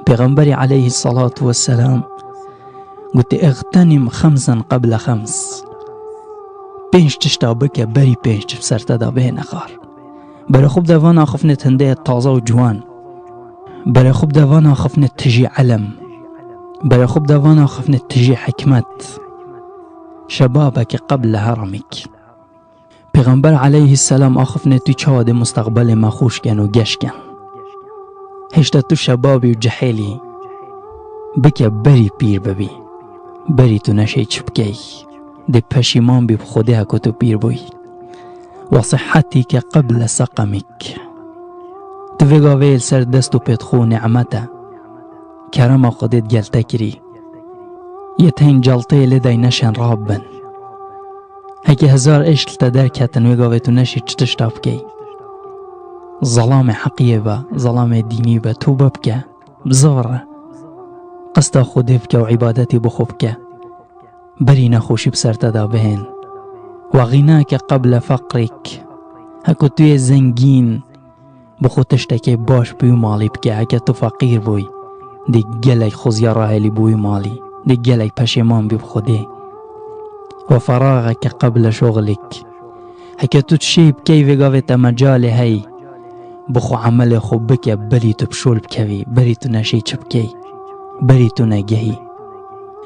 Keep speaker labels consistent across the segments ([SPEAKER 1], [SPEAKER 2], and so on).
[SPEAKER 1] پیغمبر علیه الصلاة والسلام گوتی اغتنم 5 قبل 5. 5 تشتا بکه بری 5 سرتا دا به نخار. برای خوب دوان آخفنه تنده تازه و جوان. برای خوب دوان آخفنه تجی علم. برای خوب دوان آخفنه تجی حکمت. شبابك قبل هرمك. پیغمبر علیه السلام آخفنه تو چاود مستقبل ما خوش کن و گش کن. هشتا تو شبابی و جحیلی بکه بری پیر ببی. بری تو نشی چپکی. ده پشیمان بی بخوده هکو تو پیر بوی. و صحتی که قبل سقمک. تو وگا ویل سر دست و پیتخو نعمته. کرم خودت گلته کری. یتین جلطه لدی نشن رابن. هکی 1000 اشتل تا درکتن وگا ویتو نشی چتشتاف کی. ظلام حقیه با ظلام دینی با تو ببکه بزاره. قصد خوده بکه و عبادتی بخوب که. بری نخوشی بسرت دا بهن. و غناک قبل فقرک. هکو توی زنگین بخو تشتکی باش بیو مالی بکه. هکه تو فقیر بوی دی گلی خوزیا راهلی بوی مالی. دی گلی پشیمان بی بخوده. و فراغک قبل شغلک. هکه تو تشیب کی وگاویت مجال هی بخو عمل خوب بکه بری تو بشول بکوی. بری تو نشی چبکی. بری تو نگهی.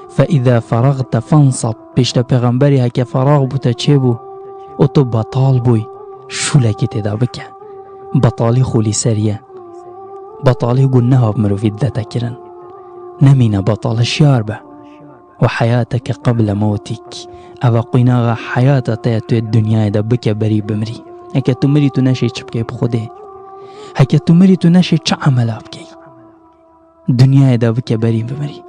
[SPEAKER 1] فاذا فرغت فانصب. پیشتا پیغمبری هکه فراغ بوتا چه بو او تو بطال بوی شولکی تدا بکه. بطالی خولی سریه. بطالی گنه ها بمروفید دا تکرن. نمین بطال شیار به. و حیاتك قبل موتك. او قیناغا حیاتا تایتو الدنیا دا بکه بری بمری. هکه تو مری تو نشی چبکی بخوده. هکه تو مری تو نشی چه عملا بکی. دنیا دا بکه بری بمری.